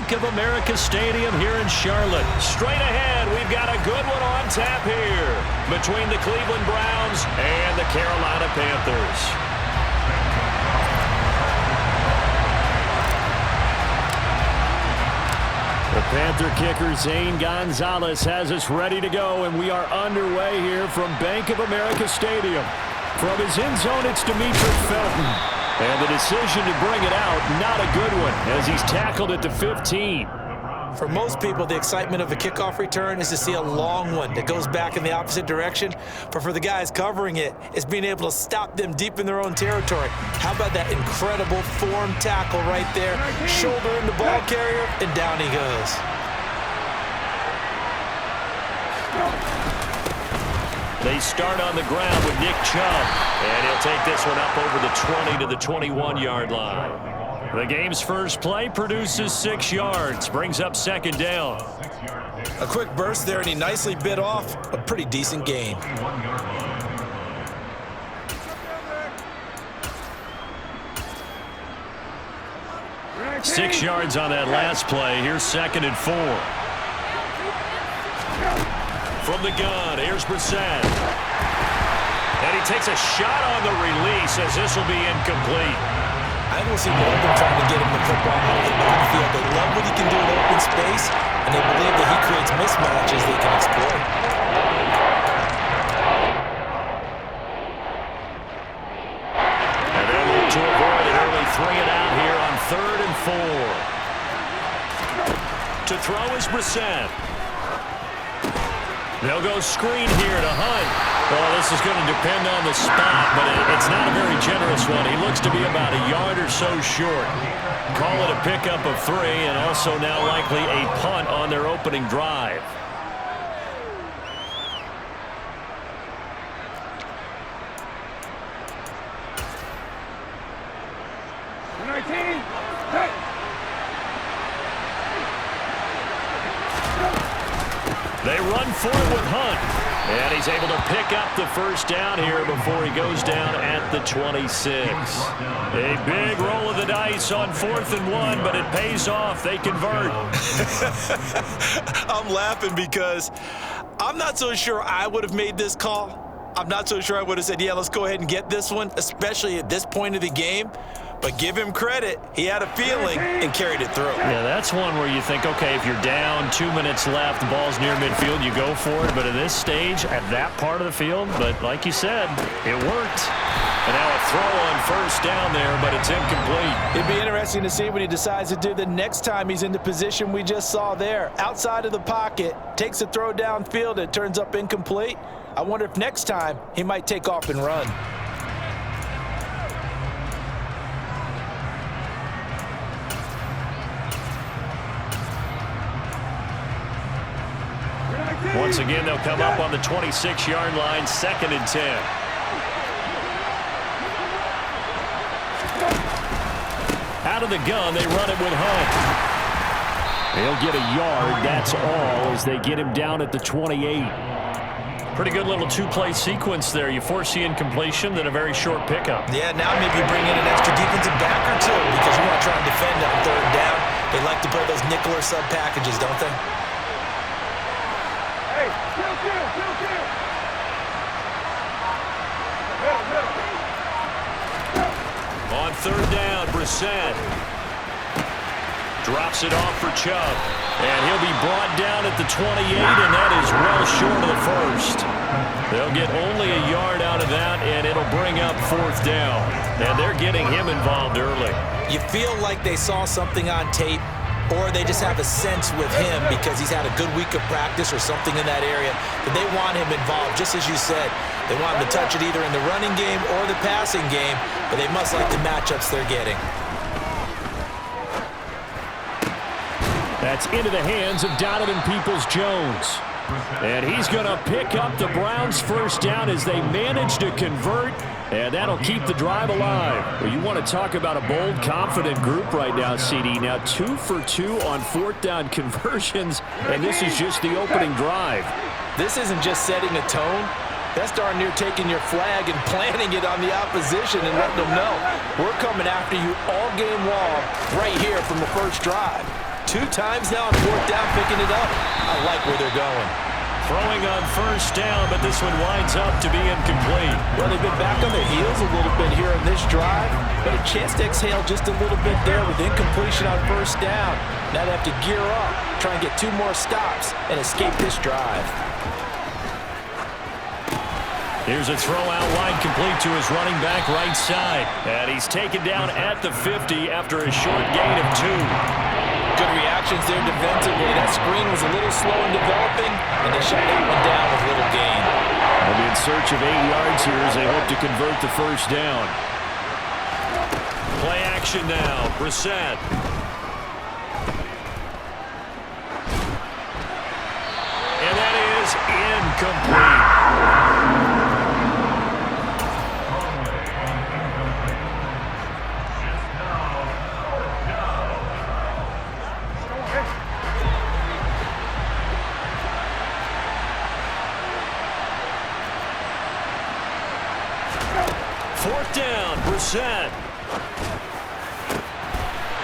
Bank of America Stadium here in Charlotte. Straight ahead, we've got a good one on tap here between the Cleveland Browns and the Carolina Panthers. The Panther kicker, Zane Gonzalez, has us ready to go, and we are underway here from Bank of America Stadium. From his end zone, it's Demetric Felton. And the decision to bring it out, not a good one, as he's tackled at the 15. For most people, the excitement of a kickoff return is to see a long one that goes back in the opposite direction. But for the guys covering it, it's being able to stop them deep in their own territory. How about that incredible form tackle right there? Shoulder in the ball carrier, and down he goes. They start on the ground with Nick Chubb, and he'll take this one up over the 20 to the 21-yard line. The game's first play produces 6 yards, brings up second down. A quick burst there, and he nicely bit off a pretty decent gain. Six yards on that last play. Here's 2nd and 4. From the gun, here's Brissett. And he takes a shot on the release as this will be incomplete. I think we'll see more of them trying to get him the football out of the backfield. They love what he can do in open space, and they believe that he creates mismatches they can exploit. And they'll look to avoid an early 3-and-out here on 3rd and 4. To throw is Brissett. They'll go screen here to Hunt. Well, this is going to depend on the spot, but it's not a very generous one. He looks to be about a yard or so short. Call it a pickup of 3, and also now likely a punt on their opening drive. They run for it with Hunt, and he's able to pick up the first down here before he goes down at the 26. A big roll of the dice on 4th and 1, but it pays off. They convert. I'm laughing because I'm not so sure I would have made this call. I'm not so sure I would have said, yeah, let's go ahead and get this one, especially at this point of the game. But give him credit. He had a feeling and carried it through. Yeah, that's one where you think, okay, if you're down, 2 minutes left, the ball's near midfield, you go for it. But at this stage, at that part of the field, but like you said, it worked. And now a throw on first down there, but it's incomplete. It'd be interesting to see what he decides to do the next time he's in the position we just saw there. Outside of the pocket, takes a throw downfield, it turns up incomplete. I wonder if next time he might take off and run. Once again, they'll come up on the 26-yard line, 2nd and 10. Out of the gun, they run it with Hunt. They'll get a yard, that's all, as they get him down at the 28. Pretty good little 2-play sequence there. You foresee incompletion, then a very short pickup. Yeah, now maybe bring in an extra defensive back or two because you want to try and defend on 3rd down. They like to play those nickel or sub packages, don't they? On 3rd down, Brissett drops it off for Chubb. And he'll be brought down at the 28, and that is well short of the first. They'll get only a yard out of that, and it'll bring up 4th down. And they're getting him involved early. You feel like they saw something on tape, or they just have a sense with him because he's had a good week of practice or something in that area that they want him involved, just as you said. They want him to touch it either in the running game or the passing game, but they must like the matchups they're getting. That's into the hands of Donovan Peoples-Jones. And he's going to pick up the Browns' first down as they manage to convert, and that'll keep the drive alive. Well, you want to talk about a bold, confident group right now, CD. Now 2 for 2 on 4th down conversions, and this is just the opening drive. This isn't just setting a tone. That's darn near taking your flag and planting it on the opposition and letting them know we're coming after you all game long right here from the first drive. 2 times now on 4th down, picking it up. I like where they're going. Throwing on 1st down, but this one winds up to be incomplete. Well, they've been back on their heels a little bit here in this drive, but a chance to exhale just a little bit there with incompletion on 1st down. Now they have to gear up, try and get 2 more stops, and escape this drive. Here's a throw out wide, complete to his running back right side. And he's taken down at the 50 after a short gain of 2. Good reactions there defensively. That screen was a little slow in developing, and they shut that one down with little gain. They'll be in search of 8 yards here as they hope to convert the 1st down. Play action now. Brissett. And that is incomplete. Down, Brissett.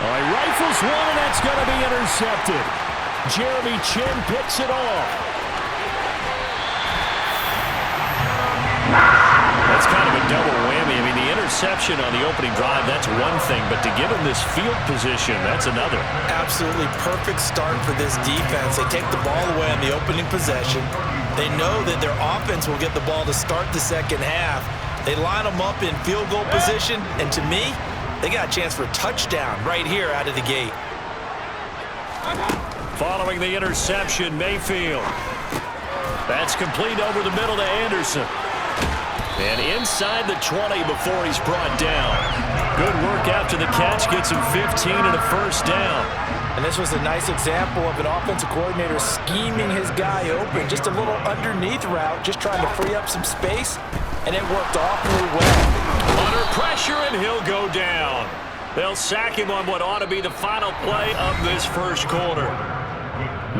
He rifles one, and that's going to be intercepted. Jeremy Chin picks it off. That's kind of a double whammy. I mean, the interception on the opening drive, that's one thing, but to give him this field position, that's another. Absolutely perfect start for this defense. They take the ball away on the opening possession. They know that their offense will get the ball to start the second half. They line them up in field goal position, and to me, they got a chance for a touchdown right here out of the gate. Following the interception, Mayfield. That's complete over the middle to Anderson. And inside the 20 before he's brought down. Good work after the catch, gets him 15 and a 1st down. And this was a nice example of an offensive coordinator scheming his guy open. Just a little underneath route, just trying to free up some space. And it worked awfully well. Under pressure, and he'll go down. They'll sack him on what ought to be the final play of this 1st quarter.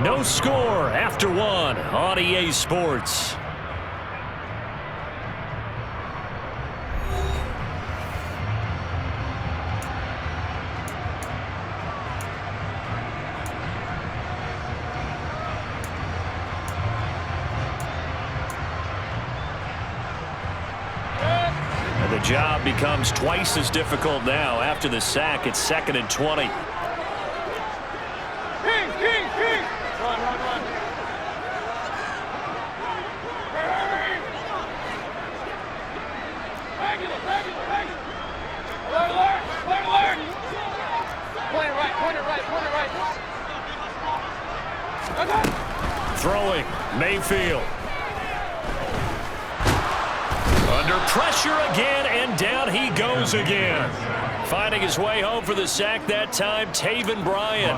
No score after 1 on EA Sports. The job becomes twice as difficult now. After the sack, it's 2nd and 20. Run. Throwing, Mayfield. Under pressure again, and down he goes again. Finding his way home for the sack that time, Taven Bryan.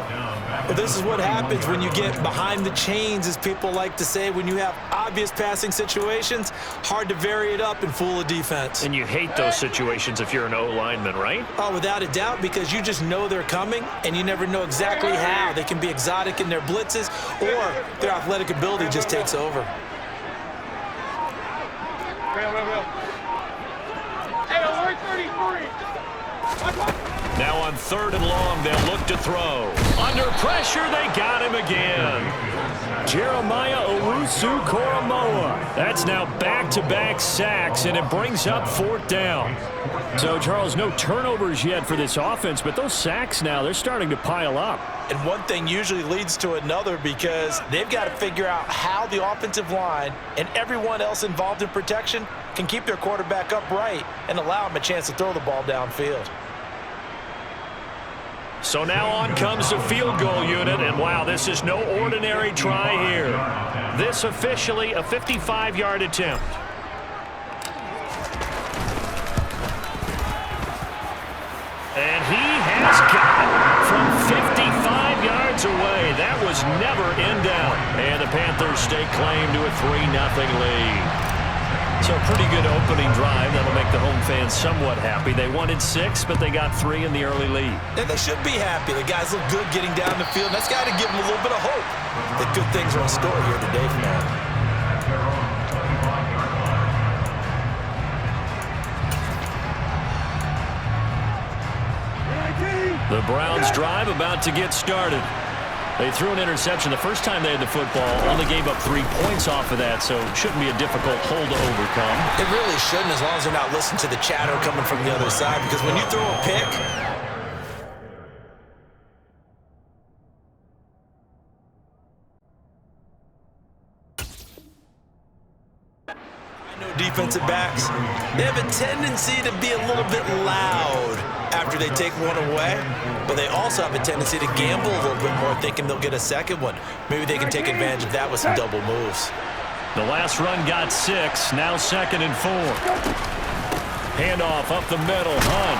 Well, this is what happens when you get behind the chains, as people like to say. When you have obvious passing situations, hard to vary it up and fool a defense. And you hate those situations if you're an O-lineman, right? Oh, without a doubt, because you just know they're coming, and you never know exactly how. They can be exotic in their blitzes, or their athletic ability just takes over. Now on 3rd and long, they'll look to throw. Under pressure, they got him again. Jeremiah Owusu-Koramoah. That's now back-to-back sacks, and it brings up 4th down. So, Charles, no turnovers yet for this offense, but those sacks now, they're starting to pile up. And one thing usually leads to another, because they've got to figure out how the offensive line and everyone else involved in protection can keep their quarterback upright and allow him a chance to throw the ball downfield. So now on comes the field goal unit, and wow, this is no ordinary try here. This officially a 55-yard attempt. And he has got it from 55 yards away. That was never in doubt. And the Panthers stake claim to a 3-0 lead. So a pretty good opening drive. That'll make the home fans somewhat happy. They wanted 6, but they got 3 in the early lead. And they should be happy. The guys look good getting down the field. That's got to give them a little bit of hope that good things are in store here today from them. The Browns drive about to get started. They threw an interception the first time they had the football, only gave up 3 points off of that, so it shouldn't be a difficult hole to overcome. It really shouldn't, as long as they're not listening to the chatter coming from the other side, because when you throw a pick, I know defensive backs, they have a tendency to be a little bit loud after they take one away, but they also have a tendency to gamble a little bit more, thinking they'll get a second one. Maybe they can take advantage of that with some double moves. The last run got 6, now 2nd and 4. Handoff up the middle, Hunt.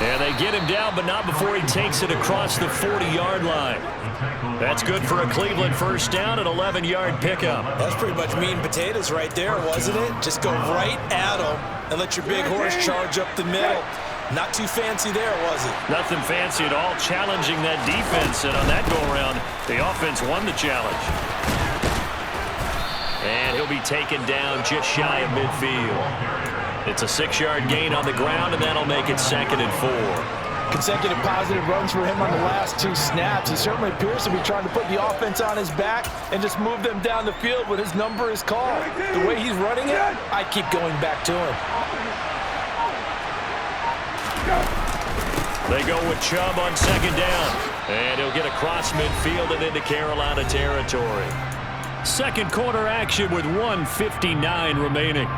And they get him down, but not before he takes it across the 40-yard line. That's good for a Cleveland first down, an 11-yard pickup. That's pretty much meat and potatoes right there, wasn't it? Just go right at them and let your big horse charge up the middle. Not too fancy there, was it? Nothing fancy at all, challenging that defense, and on that go-around, the offense won the challenge. And he'll be taken down just shy of midfield. It's a 6-yard gain on the ground, and that'll make it 2nd and 4. Consecutive positive runs for him on the last 2 snaps. He certainly appears to be trying to put the offense on his back and just move them down the field when his number is called. The way he's running it, I keep going back to him. They go with Chubb on 2nd down, and he'll get across midfield and into Carolina territory. Second quarter action with 1:59 remaining.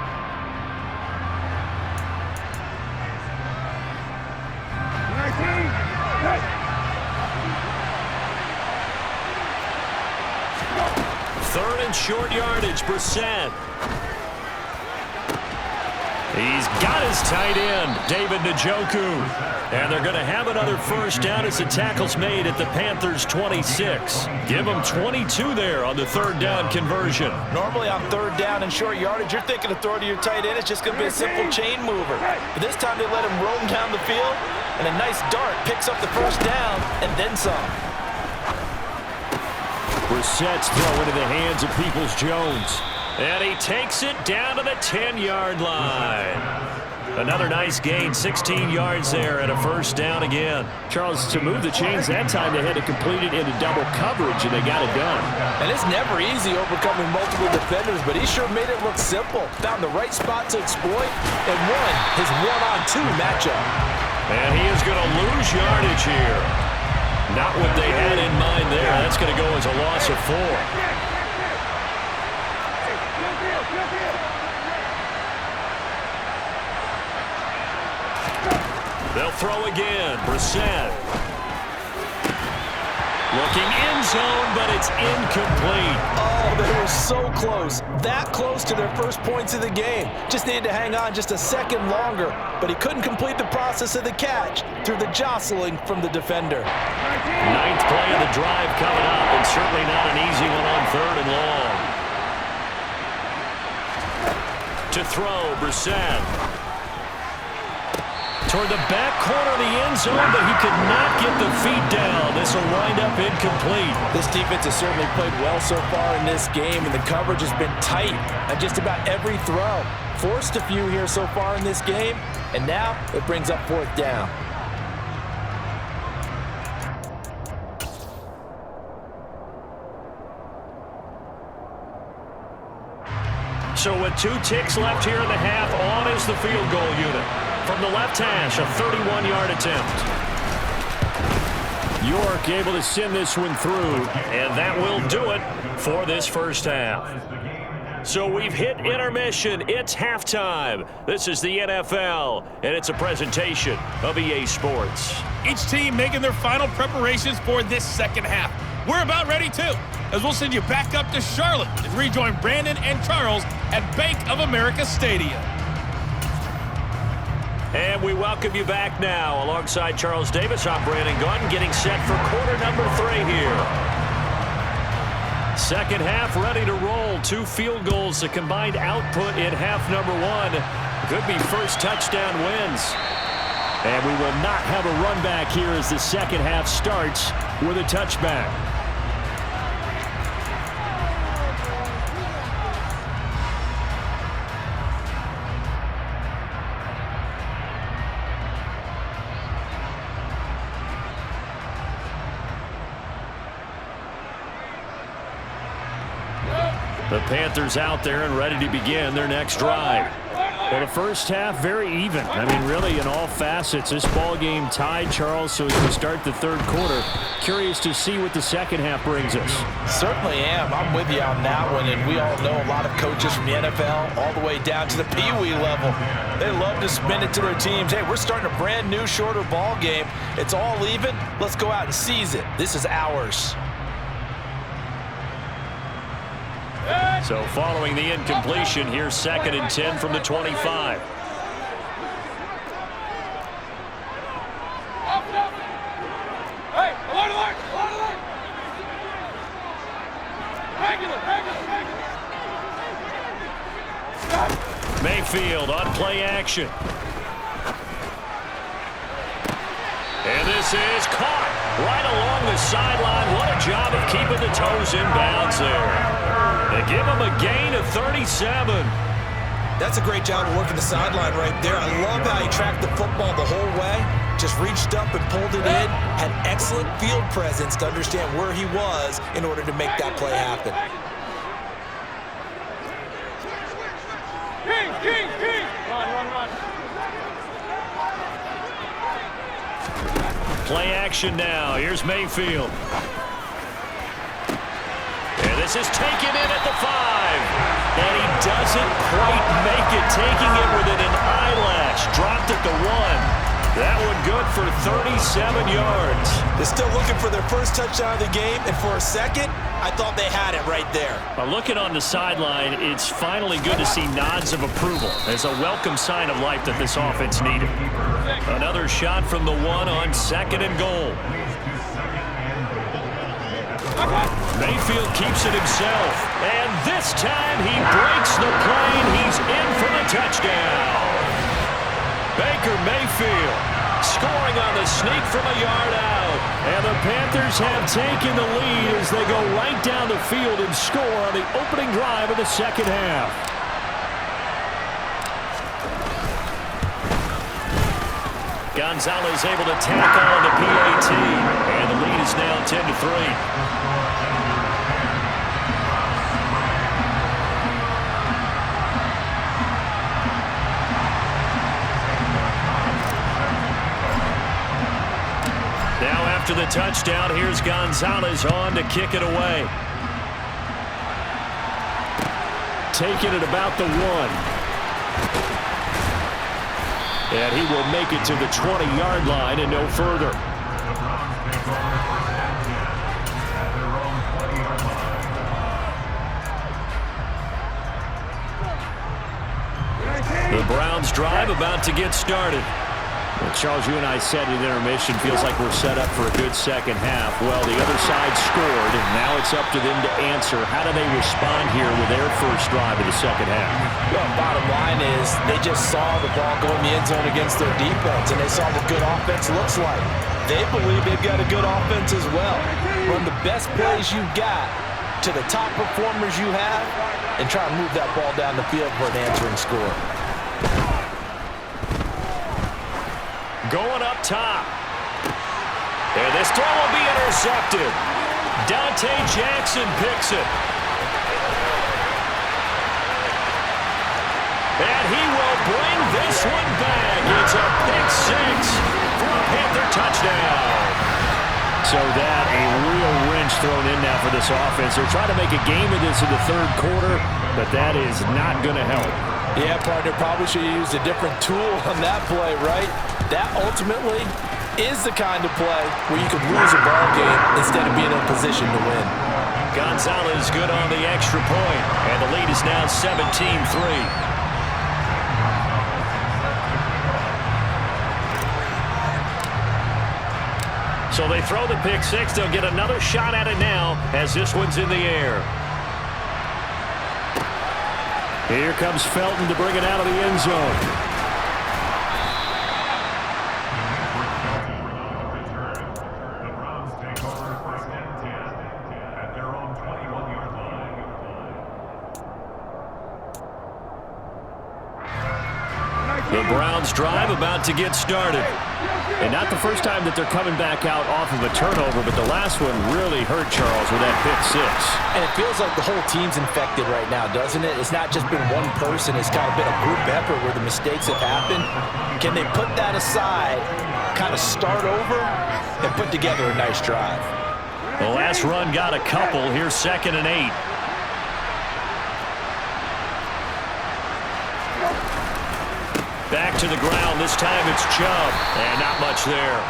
Third and short yardage, Brissett. He's got his tight end, David Njoku. And they're going to have another first down as the tackle's made at the Panthers' 26. Give them 22 there on the 3rd down conversion. Normally on 3rd down and short yardage, you're thinking of throwing to your tight end. It's just going to be a simple chain mover. But this time they let him roam down the field, and a nice dart picks up the first down and then some. Brissett's throw into the hands of Peoples-Jones. And he takes it down to the 10-yard line. Another nice gain, 16 yards there, and a first down again. Charles, to move the chains that time, they had to complete it into double coverage, and they got it done. And it's never easy overcoming multiple defenders, but he sure made it look simple. Found the right spot to exploit and won his 1-on-2 matchup. And he is going to lose yardage here. Not what they had in mind there. That's going to go as a loss of 4. They'll throw again. Brissett. Looking end zone, but it's incomplete. Oh, they were so close. That close to their first points of the game. Just needed to hang on just a second longer, but he couldn't complete the process of the catch through the jostling from the defender. 9th play of the drive coming up, and certainly not an easy one on 3rd and long. To throw, Brissett. Toward the back corner of the end zone, but he could not get the feet down. This will wind up incomplete. This defense has certainly played well so far in this game, and the coverage has been tight on just about every throw. Forced a few here so far in this game, and now it brings up 4th down. So with 2 ticks left here in the half, on is the field goal unit. From the left hash, a 31-yard attempt. York able to send this one through, and that will do it for this first half. So we've hit intermission. It's halftime. This is the NFL, and it's a presentation of EA Sports. Each team making their final preparations for this second half. We're about ready, too, as we'll send you back up to Charlotte and rejoin Brandon and Charles at Bank of America Stadium. And we welcome you back now. Alongside Charles Davis, I'm Brandon Gunn, getting set for quarter number 3 here. Second half ready to roll. 2 field goals, the combined output in half number 1. Could be first touchdown wins. And we will not have a run back here as the second half starts with a touchback. The Panthers out there and ready to begin their next drive. Well, the first half, very even. I mean, really, in all facets, this ball game tied, Charles, so as we start the third quarter. Curious to see what the second half brings us. Certainly am. I'm with you on that one, and we all know a lot of coaches from the NFL all the way down to the Pee-wee level. They love to spin it to their teams. Hey, we're starting a brand new, shorter ball game. It's all even. Let's go out and seize it. This is ours. So following the incompletion, here's 2nd and 10 from the 25. Mayfield on play action. And this is caught right along the sideline. What a job of keeping the toes in bounds there. They give him a gain of 37. That's a great job of working the sideline right there. I love how he tracked the football the whole way. Just reached up and pulled it in. Had excellent field presence to understand where he was in order to make that play happen. Play action now. Here's Mayfield. And this is taken in at the 5. And he doesn't quite make it, taking it within an eyelash. Dropped at the 1. That one good for 37 yards. They're still looking for their first touchdown of the game, and for a second, I thought they had it right there. Looking on the sideline, it's finally good to see nods of approval as a welcome sign of life that this offense needed. Another shot from the 1 on 2nd and goal. Mayfield keeps it himself, and this time he breaks the play, and he's in for the touchdown. Baker Mayfield scoring on the sneak from a yard out. And the Panthers have taken the lead as they go right down the field and score on the opening drive of the second half. Gonzalez able to tack on the PAT. And the lead is now 10-3. After the touchdown, here's Gonzalez on to kick it away. Taking it about the 1. And he will make it to the 20-yard line and no further. The Browns drive about to get started. Well, Charles, you and I said in intermission, feels like we're set up for a good second half. Well, the other side scored, and now it's up to them to answer. How do they respond here with their first drive of the second half? Well, bottom line is they just saw the ball go in the end zone against their defense, and they saw what good offense looks like. They believe they've got a good offense as well. Run the best plays you've got to the top performers you have, and try to move that ball down the field for an answering score. Going up top. And this throw will be intercepted. Dante Jackson picks it. And he will bring this one back. It's a pick 6 for a Panther touchdown. So that a real wrench thrown in now for this offense. They're trying to make a game of this in the third quarter, but that is not going to help. Yeah, partner, probably should have used a different tool on that play, right? That ultimately is the kind of play where you could lose a ball game instead of being in a position to win. Gonzalez good on the extra point, and the lead is now 17-3. So they throw the pick 6. They'll get another shot at it now as this one's in the air. Here comes Felton to bring it out of the end zone. The Browns drive about to get started. And not the first time that they're coming back out off of a turnover, but the last one really hurt Charles with that pick six. And it feels like the whole team's infected right now, doesn't it? It's not just been one person. It's kind of been a group effort where the mistakes have happened. Can they put that aside, kind of start over, and put together a nice drive? The last run got a couple. Here's 2nd and 8. Back to the ground. This time it's Chubb. And not much there.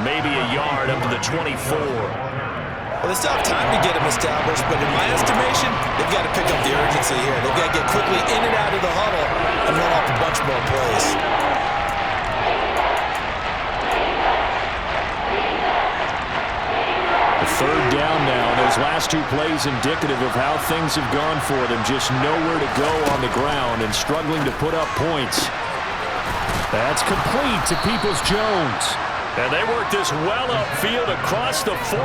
Maybe a yard up to the 24. Well, they still have time to get him established, but in my estimation, they've got to pick up the urgency here. They've got to get quickly in and out of the huddle and run off a bunch more plays. Third down now. Those last two plays indicative of how things have gone for them. Just nowhere to go on the ground and struggling to put up points. That's complete to Peoples-Jones. And they work this well upfield across the 45.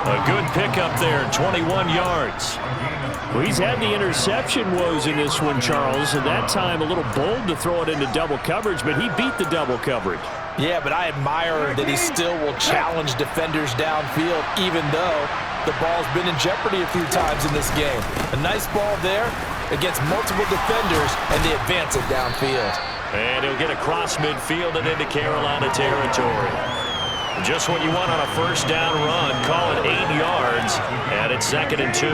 A good pickup there, 21 yards. Well, he's had the interception woes in this one, Charles, and that time a little bold to throw it into double coverage, but he beat the double coverage. Yeah, but I admire that he still will challenge defenders downfield, even though the ball's been in jeopardy a few times in this game. A nice ball there against multiple defenders, and they advance it downfield. And he'll get across midfield and into Carolina territory. Just what you want on a first down run. Call it 8 yards, and it's 2nd and 2.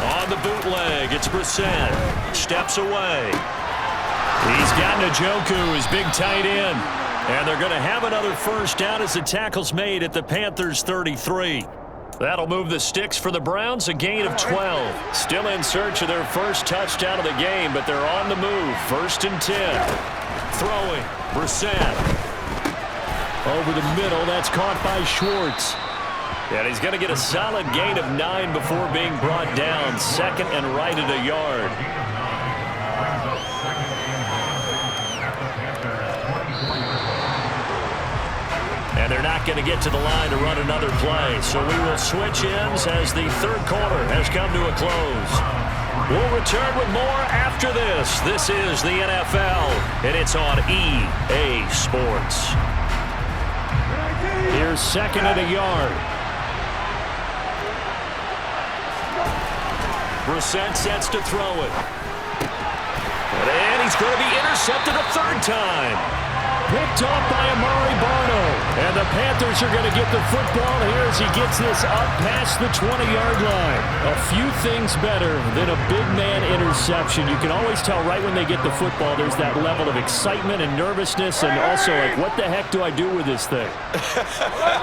On the bootleg, it's Brissett. Steps away. He's got Njoku, his big tight end. And they're going to have another first down as the tackle's made at the Panthers' 33. That'll move the sticks for the Browns, a gain of 12. Still in search of their first touchdown of the game, but they're on the move. 1st and 10. Throwing, Brissett. Over the middle, that's caught by Schwartz. And he's going to get a solid gain of 9 before being brought down. 2nd and right at a yard. And they're not going to get to the line to run another play. So we will switch ends as the third quarter has come to a close. We'll return with more after this. This is the NFL, and it's on EA Sports. Here's 2nd and a yard. Brissett sets to throw it. And he's going to be intercepted a 3rd time. Picked off by Amari Barno. And the Panthers are going to get the football here as he gets this up past the 20-yard line. A few things better than a big man interception. You can always tell right when they get the football there's that level of excitement and nervousness and also like, what the heck do I do with this thing?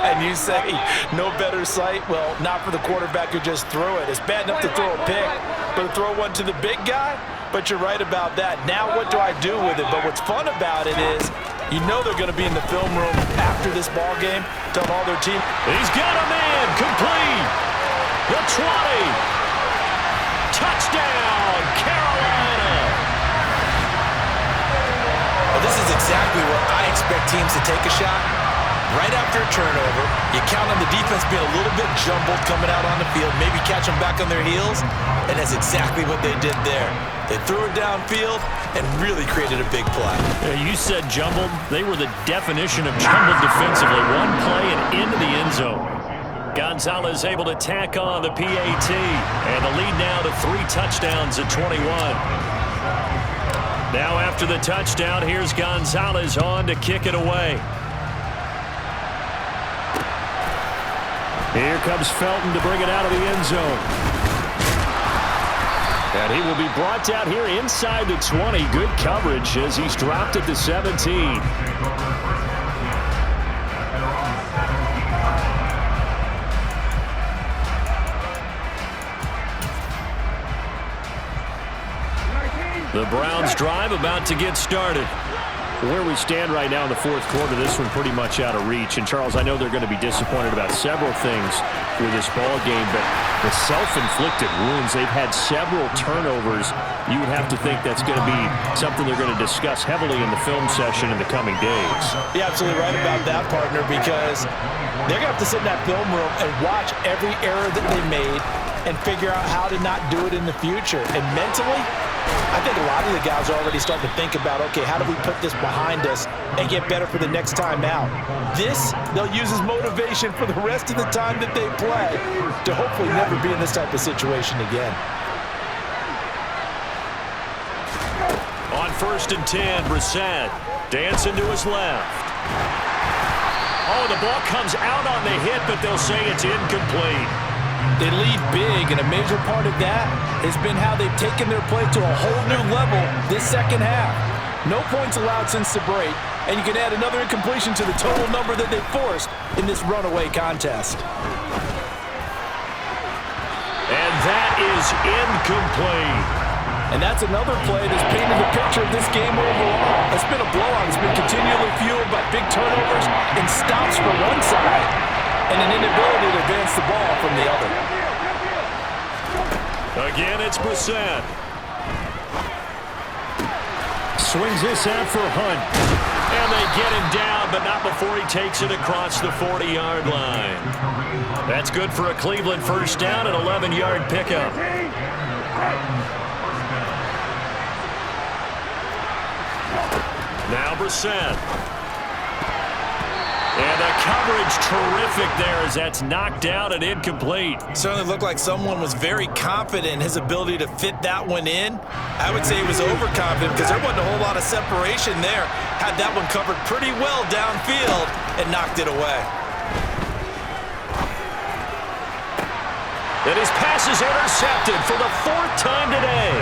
And you say, no better sight? Well, not for the quarterback who just threw it. It's bad enough to throw a pick, but to throw one to the big guy? But you're right about that. Now what do I do with it? But what's fun about it is you know they're going to be in the film room after this ball game, telling all their team. He's got a man, complete. The 20. Touchdown, Carolina. Well, this is exactly where I expect teams to take a shot. Right after a turnover, you count on the defense being a little bit jumbled coming out on the field, maybe catch them back on their heels, and that's exactly what they did there. They threw it downfield and really created a big play. Yeah, you said jumbled. They were the definition of jumbled defensively. One play and into the end zone. Gonzalez able to tack on the PAT, and the lead now to 3 touchdowns at 21. Now after the touchdown, here's Gonzalez on to kick it away. Here comes Felton to bring it out of the end zone. And he will be brought down here inside the 20. Good coverage as he's dropped at the 17. The Browns drive about to get started. Where we stand right now in the fourth quarter, this one pretty much out of reach. And, Charles, I know they're going to be disappointed about several things with this ball game, but the self-inflicted wounds, they've had several turnovers. You would have to think that's going to be something they're going to discuss heavily in the film session in the coming days. You're absolutely right about that, partner, because they're going to have to sit in that film room and watch every error that they made, and figure out how to not do it in the future. And mentally, I think a lot of the guys are already starting to think about, okay, how do we put this behind us and get better for the next time out? This, they'll use as motivation for the rest of the time that they play to hopefully never be in this type of situation again. On 1st and 10, Brissett dancing to his left. Oh, the ball comes out on the hit, but they'll say it's incomplete. They lead big, and a major part of that has been how they've taken their play to a whole new level this second half. No points allowed since the break, and you can add another incompletion to the total number that they forced in this runaway contest. And that is incomplete. And that's another play that's painted the picture of this game overall. It's been a blowout. It's been continually fueled by big turnovers and stops for one side and an inability to advance the ball from the other. Again, it's Brissett. Swings this out for Hunt. And they get him down, but not before he takes it across the 40-yard line. That's good for a Cleveland first down, an 11-yard pickup. Now Brissett. And the coverage terrific there as that's knocked out and incomplete. Certainly looked like someone was very confident in his ability to fit that one in. I would say he was overconfident because there wasn't a whole lot of separation there. Had that one covered pretty well downfield and knocked it away. And his pass is intercepted for the 4th time today.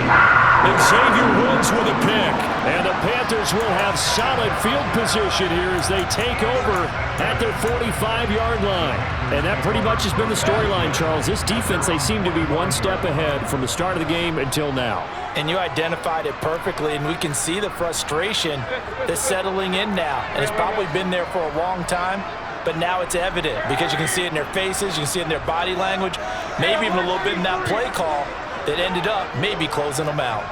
And Xavier Woods with a pick. And the Panthers will have solid field position here as they take over at their 45-yard line. And that pretty much has been the storyline, Charles. This defense, they seem to be one step ahead from the start of the game until now. And you identified it perfectly, and we can see the frustration that's settling in now. And it's probably been there for a long time. But now it's evident because you can see it in their faces, you can see it in their body language, maybe even a little bit in that play call that ended up maybe closing them out.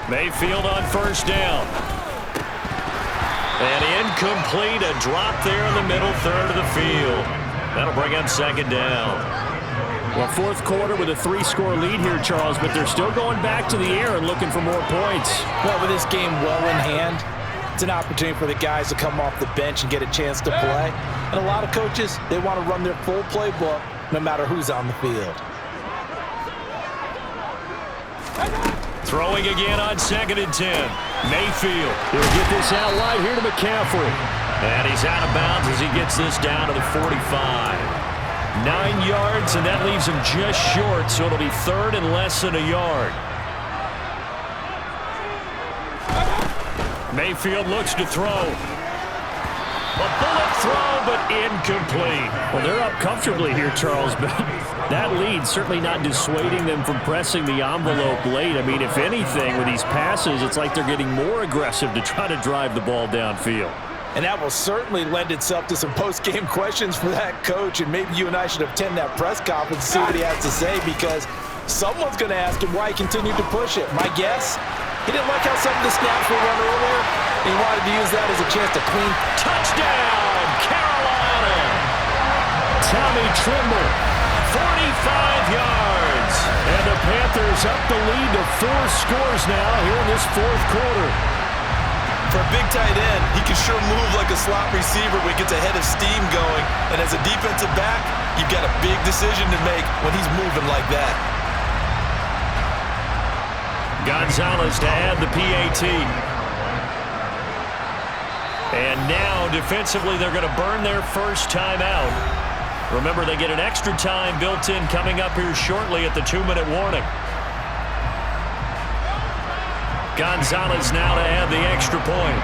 Mayfield on 1st down. And incomplete, a drop there in the middle third of the field. That'll bring up 2nd down. Well, 4th quarter with a 3-score lead here, Charles, but they're still going back to the air and looking for more points. Well, with this game well in hand, it's an opportunity for the guys to come off the bench and get a chance to play. And a lot of coaches, they want to run their full playbook no matter who's on the field. Throwing again on 2nd and 10. Mayfield. He'll get this out wide here to McCaffrey. And he's out of bounds as he gets this down to the 45. 9 yards, and that leaves him just short, so it'll be 3rd and less than a yard. Mayfield looks to throw. A bullet throw, but incomplete. Well, they're up comfortably here, Charles, but that lead certainly not dissuading them from pressing the envelope late. I mean, if anything, with these passes, it's like they're getting more aggressive to try to drive the ball downfield. And that will certainly lend itself to some post-game questions for that coach, and maybe you and I should attend that press conference and see what he has to say, because someone's going to ask him why he continued to push it. My guess, he didn't like how some of the snaps were run earlier, and he wanted to use that as a chance to clean. Touchdown, Carolina! Tommy Tremble, 45 yards. And the Panthers up the lead to 4 scores now here in this 4th quarter. For a big tight end, he can sure move like a slot receiver when he gets a head of steam going. And as a defensive back, you've got a big decision to make when he's moving like that. Gonzalez to add the PAT. And now, defensively, they're going to burn their first time out. Remember, they get an extra time built in coming up here shortly at the 2-minute warning. Gonzalez now to add the extra point.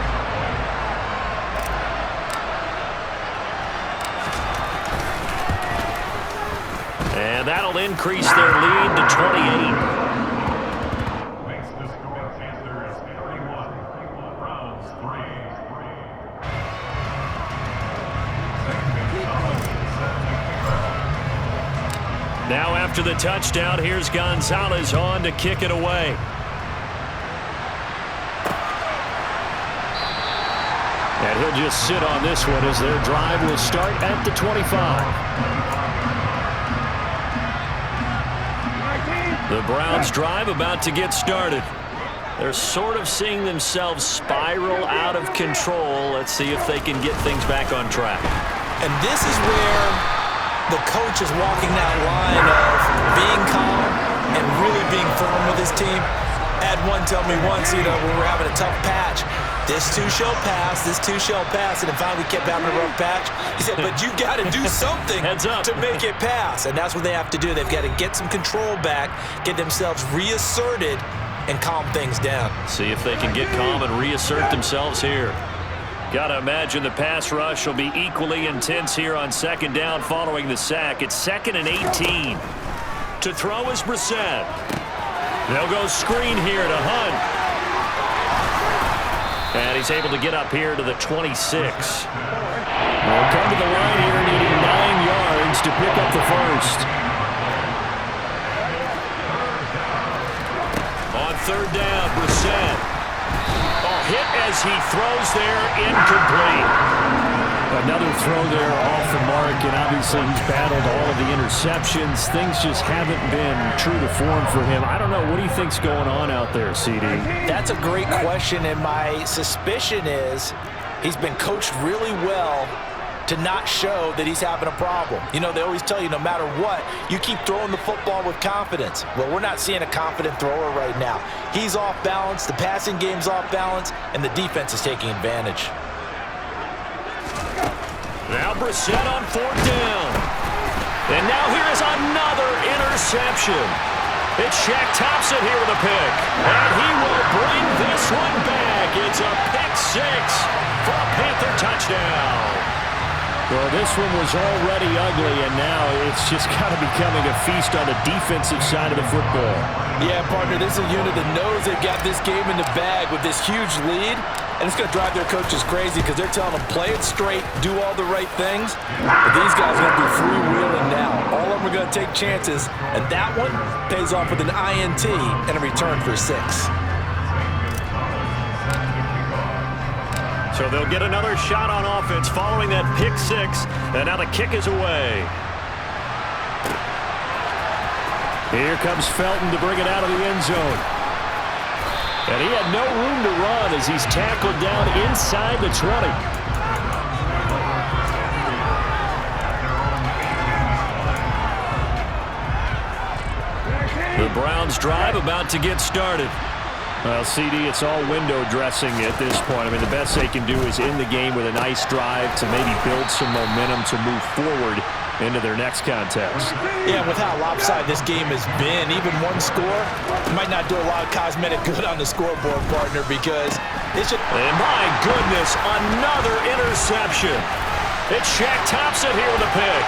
And that'll increase their lead to 28. Now after the touchdown, here's Gonzalez on to kick it away. And he'll just sit on this one as their drive will start at the 25. The Browns' drive about to get started. They're sort of seeing themselves spiral out of control. Let's see if they can get things back on track. And this is where the coach is walking that line of being calm and really being firm with his team. I had one tell me once, when we were having a tough patch, this too shall pass, this too shall pass, and then finally we kept having a rough patch. He said, but you got to do something to make it pass, and that's what they have to do. They've got to get some control back, get themselves reasserted, and calm things down. See if they can get calm and reassert themselves here. Got to imagine the pass rush will be equally intense here on second down following the sack. It's 2nd and 18. To throw is Brissett. They'll go screen here to Hunt. And he's able to get up here to the 26. They'll come to the line here needing 9 yards to pick up the first. On third down, Brissett. Hit as he throws there, incomplete. Another throw there off the mark, and obviously he's battled all of the interceptions. Things just haven't been true to form for him. I don't know. What do you think's going on out there, CD? That's a great question, and my suspicion is he's been coached really well to not show that he's having a problem. They always tell you no matter what, you keep throwing the football with confidence. Well, we're not seeing a confident thrower right now. He's off balance, the passing game's off balance, and the defense is taking advantage. Now Brissett on fourth down. And now here is another interception. It's Shaq Thompson here with a pick. And he will bring this one back. It's a pick six for a Panther touchdown. Well, this one was already ugly, and now it's just kind of becoming a feast on the defensive side of the football. Yeah, partner, this is a unit that knows they've got this game in the bag with this huge lead, and it's going to drive their coaches crazy because they're telling them, play it straight, do all the right things. But these guys are going to be freewheeling now. All of them are going to take chances, and that one pays off with an INT and a return for 6. So they'll get another shot on offense following that pick six, and now the kick is away. Here comes Felton to bring it out of the end zone. And he had no room to run as he's tackled down inside the 20. The Browns' drive about to get started. Well, CD, it's all window dressing at this point. I mean, the best they can do is end the game with a nice drive to maybe build some momentum to move forward into their next contest. Yeah, with how lopsided this game has been, even one score might not do a lot of cosmetic good on the scoreboard, partner, because it should... And my goodness, another interception. It's Shaq Thompson here with a pick.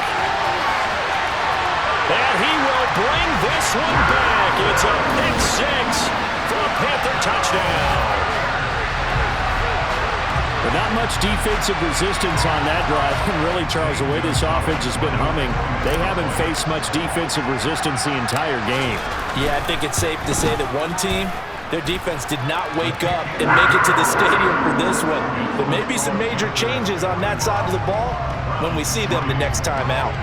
And he will bring this one back. It's a pick six for a Panther touchdown. But not much defensive resistance on that drive. And really, Charles, the way this offense has been humming, they haven't faced much defensive resistance the entire game. Yeah, I think it's safe to say that one team, their defense did not wake up and make it to the stadium for this one. But maybe some major changes on that side of the ball when we see them the next time out.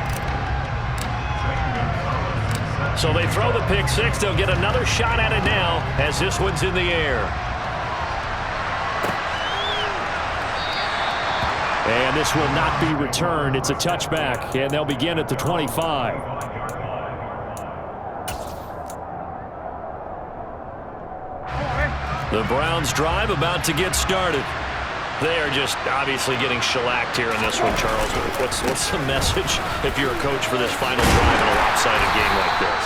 So they throw the pick six. They'll get another shot at it now as this one's in the air. And this will not be returned. It's a touchback, and they'll begin at the 25. The Browns' drive about to get started. They are just obviously getting shellacked here in this one, Charles. What's the message if you're a coach for this final drive in a lopsided game like this?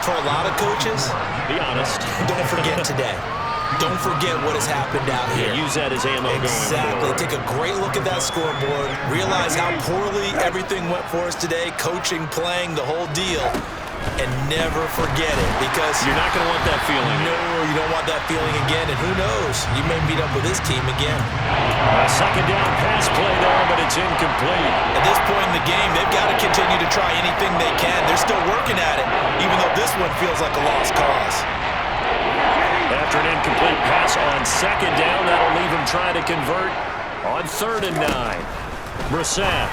For a lot of coaches, be honest. Don't forget today. Don't forget what has happened out here. Yeah, use that as ammo going forward. Take a great look at that scoreboard. Realize how poorly everything went for us today. Coaching, playing, the whole deal. And never forget it, because you're not going to want that feeling. No, you don't want that feeling again. And who knows? You may meet up with this team again. Second down pass play there, but it's incomplete. At this point in the game, they've got to continue to try anything they can. They're still working at it, even though this one feels like a lost cause. After an incomplete pass on second down, that'll leave him trying to convert On 3rd and 9. Brissett.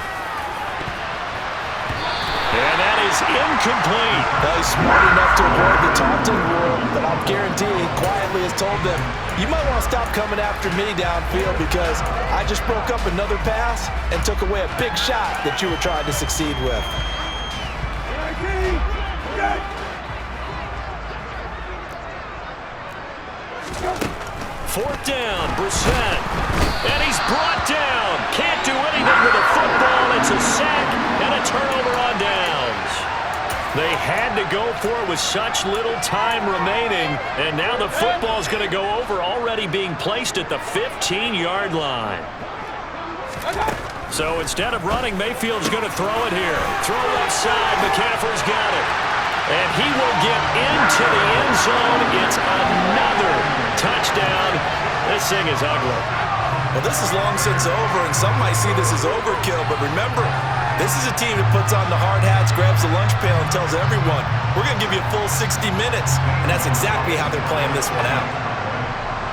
And that is incomplete. Well, he's smart enough to avoid the taunting rule, but I'm guaranteeing quietly has told them, you might want to stop coming after me downfield because I just broke up another pass and took away a big shot that you were trying to succeed with. 4th down, Brissett. And he's brought down. Can't do anything with the football. It's a sack and a turnover on downs. They had to go for it with such little time remaining. And now the football's going to go over, already being placed at the 15-yard line. So instead of running, Mayfield's going to throw it here. Throw left side. McCaffrey's got it. And he will get into the end zone. It's another touchdown. This thing is ugly. Well, this is long since over, and some might see this as overkill, but remember, this is a team that puts on the hard hats, grabs the lunch pail, and tells everyone, we're going to give you a full 60 minutes, and that's exactly how they're playing this one out.